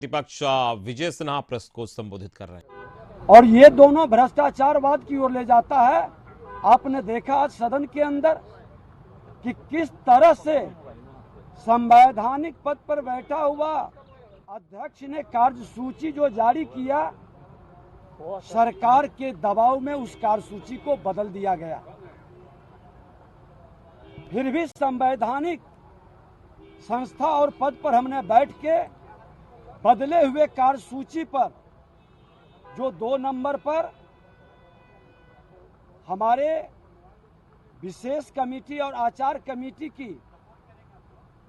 प्रतिपक्ष विजय सिन्हा प्रेस को संबोधित कर रहे हैं। और ये दोनों भ्रष्टाचारवाद की ओर ले जाता है। आपने देखा आज सदन के अंदर कि किस तरह से संवैधानिक पद पर बैठा हुआ अध्यक्ष ने कार्यसूची जो जारी किया, सरकार के दबाव में उस कार्यसूची को बदल दिया गया। फिर भी संवैधानिक संस्था और पद पर हमने बैठ के बदले हुए कार्यसूची पर जो 2 नंबर पर हमारे विशेष कमेटी और आचार कमेटी की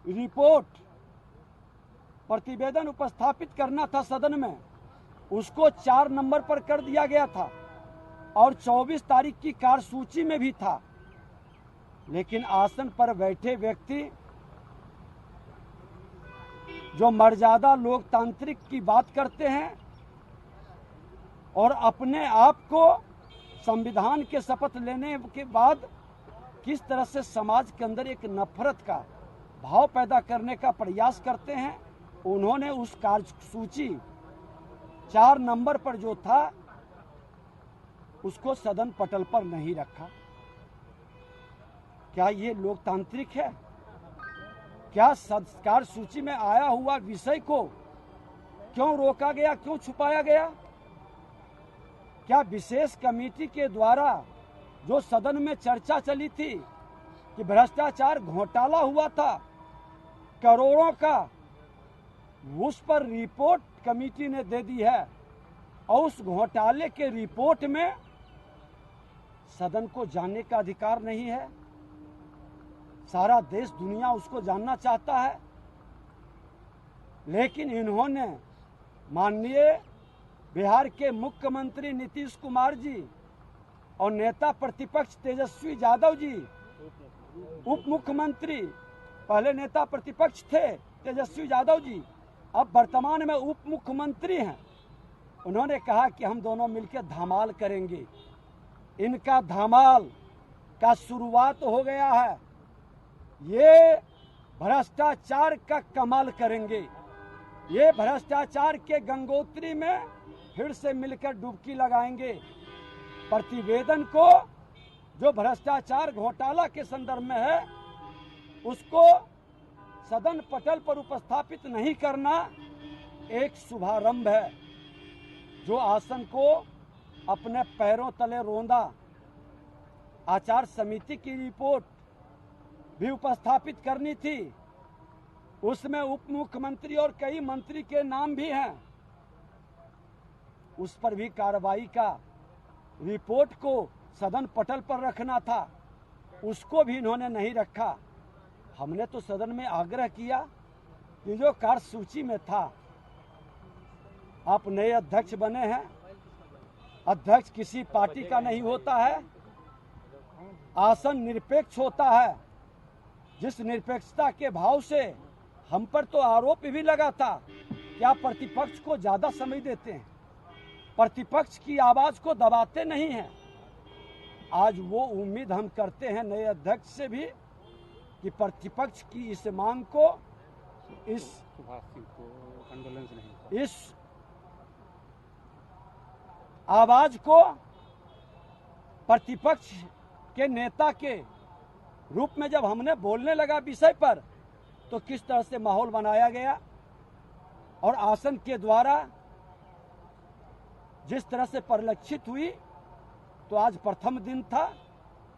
रिपोर्ट प्रतिवेदन उपस्थापित करना था सदन में, उसको 4 नंबर पर कर दिया गया था और 24 तारीख की कार्यसूची में भी था। लेकिन आसन पर बैठे व्यक्ति जो मर्यादा लोकतांत्रिक की बात करते हैं और अपने आप को संविधान के शपथ लेने के बाद किस तरह से समाज के अंदर एक नफरत का भाव पैदा करने का प्रयास करते हैं, उन्होंने उस कार्यसूची 4 नंबर पर जो था उसको सदन पटल पर नहीं रखा। क्या ये लोकतांत्रिक है? क्या कार्यसूची में आया हुआ विषय को क्यों रोका गया, क्यों छुपाया गया? क्या विशेष कमेटी के द्वारा जो सदन में चर्चा चली थी कि भ्रष्टाचार घोटाला हुआ था करोड़ों का, उस पर रिपोर्ट कमेटी ने दे दी है और उस घोटाले के रिपोर्ट में सदन को जानने का अधिकार नहीं है? सारा देश दुनिया उसको जानना चाहता है, लेकिन इन्होंने माननीय बिहार के मुख्यमंत्री नीतीश कुमार जी और नेता प्रतिपक्ष तेजस्वी यादव जी, उप मुख्यमंत्री पहले नेता प्रतिपक्ष थे तेजस्वी यादव जी, अब वर्तमान में उप मुख्यमंत्री हैं, उन्होंने कहा कि हम दोनों मिलकर धमाल करेंगे। इनका धमाल का शुरुआत हो गया है। ये भ्रष्टाचार का कमाल करेंगे। ये भ्रष्टाचार के गंगोत्री में फिर से मिलकर डुबकी लगाएंगे। प्रतिवेदन को जो भ्रष्टाचार घोटाला के संदर्भ में है उसको सदन पटल पर उपस्थापित नहीं करना एक शुभारंभ है। जो आसन को अपने पैरों तले रौंदा, आचार समिति की रिपोर्ट भी उपस्थापित करनी थी, उसमें उप मुख्यमंत्री और कई मंत्री के नाम भी हैं, उस पर भी कार्रवाई का रिपोर्ट को सदन पटल पर रखना था, उसको भी इन्होंने नहीं रखा। हमने तो सदन में आग्रह किया कि जो कार्यसूची में था, आप नए अध्यक्ष बने हैं, अध्यक्ष किसी पार्टी का नहीं होता है, आसन निरपेक्ष होता है। जिस निरपेक्षता के भाव से हम पर तो आरोप भी लगा था कि आप प्रतिपक्ष को ज्यादा समय देते हैं, प्रतिपक्ष की आवाज को दबाते नहीं हैं। आज वो उम्मीद हम करते हैं नए अध्यक्ष से भी कि प्रतिपक्ष की इस मांग को, इस आवाज को प्रतिपक्ष के नेता के रूप में जब हमने बोलने लगा विषय पर, तो किस तरह से माहौल बनाया गया और आसन के द्वारा जिस तरह से परिलक्षित हुई, तो आज प्रथम दिन था।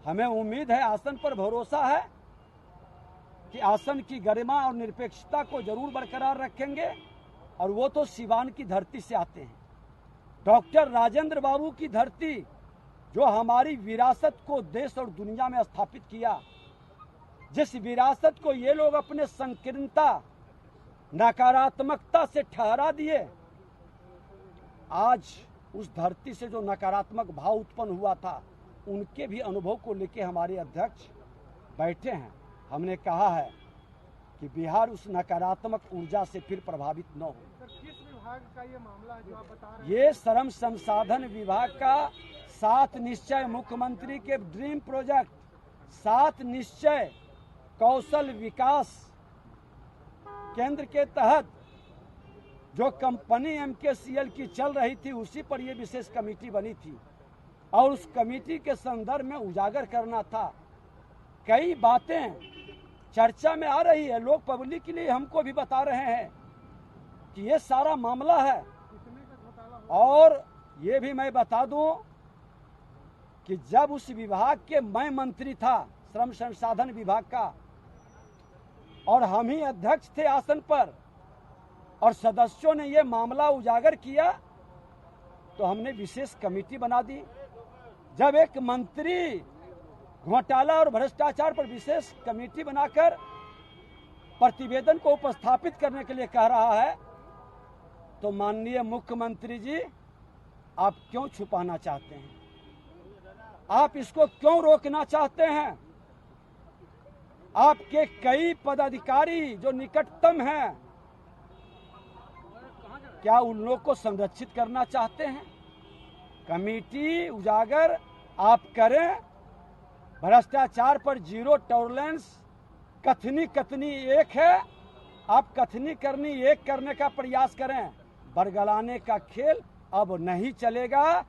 हमें उम्मीद है, आसन पर भरोसा है कि आसन की गरिमा और निरपेक्षता को जरूर बरकरार रखेंगे। और वो तो सिवान की धरती से आते हैं, डॉक्टर राजेंद्र बाबू की धरती, जो हमारी विरासत को देश और दुनिया में स्थापित किया, जिस विरासत को ये लोग अपने संकीर्णता, नकारात्मकता से ठहरा दिए, आज उस धरती से जो नकारात्मक भाव उत्पन्न हुआ था, उनके भी अनुभव को लेकर हमारे अध्यक्ष बैठे हैं। हमने कहा है कि बिहार उस नकारात्मक ऊर्जा से फिर प्रभावित न हो। किस विभाग का ये मामला है जो आप बता रहे हैं? ये श्रम संसाधन विभाग का 7 निश्चय, मुख्यमंत्री के ड्रीम प्रोजेक्ट 7 निश्चय कौशल विकास केंद्र के तहत जो कंपनी MKCL की चल रही थी उसी पर यह विशेष कमेटी बनी थी और उस कमेटी के संदर्भ में उजागर करना था। कई बातें चर्चा में आ रही है, लोग पब्लिक के लिए हमको भी बता रहे हैं कि ये सारा मामला है। और ये भी मैं बता दूं कि जब उस विभाग के मैं मंत्री था, श्रम संसाधन विभाग का, और हम ही अध्यक्ष थे आसन पर और सदस्यों ने ये मामला उजागर किया तो हमने विशेष कमेटी बना दी। जब एक मंत्री घोटाला और भ्रष्टाचार पर विशेष कमेटी बनाकर प्रतिवेदन को उपस्थापित करने के लिए कह रहा है तो माननीय मुख्यमंत्री जी, आप क्यों छुपाना चाहते हैं? आप इसको क्यों रोकना चाहते हैं? आपके कई पदाधिकारी जो निकटतम हैं, क्या उन लोग को संरक्षित करना चाहते हैं? कमेटी उजागर आप करें, भ्रष्टाचार पर जीरो टॉलरेंस कथनी एक है, आप कथनी करनी एक करने का प्रयास करें। बरगलाने का खेल अब नहीं चलेगा।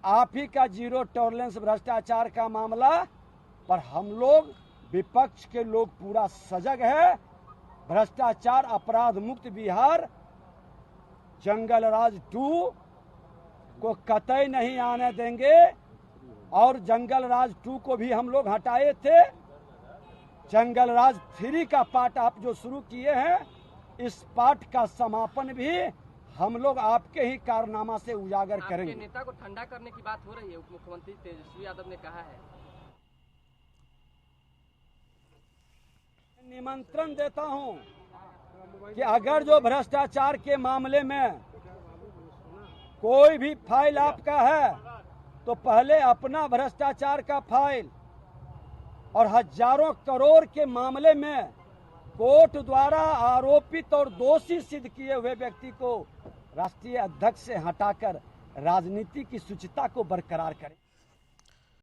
आप ही का जीरो टॉलरेंस भ्रष्टाचार का मामला पर हम लोग विपक्ष के लोग पूरा सजग है। भ्रष्टाचार अपराध मुक्त बिहार जंगल राज 2 को कतई नहीं आने देंगे। और जंगल राज 2 को भी हम लोग हटाए थे। जंगल राज 3 का पार्ट आप जो शुरू किए हैं, इस पार्ट का समापन भी हम लोग आपके ही कारनामा से उजागर करेंगे। आपके नेता को ठंडा करने की बात हो रही है, उप मुख्यमंत्री तेजस्वी यादव ने कहा है। निमंत्रण देता हूं कि अगर जो भ्रष्टाचार के मामले में कोई भी फाइल आपका है तो पहले अपना भ्रष्टाचार का फाइल और हजारों करोड़ के मामले में कोर्ट द्वारा आरोपित और दोषी सिद्ध किए हुए व्यक्ति को राष्ट्रीय अध्यक्ष से हटाकर राजनीति की शुचिता को बरकरार करें।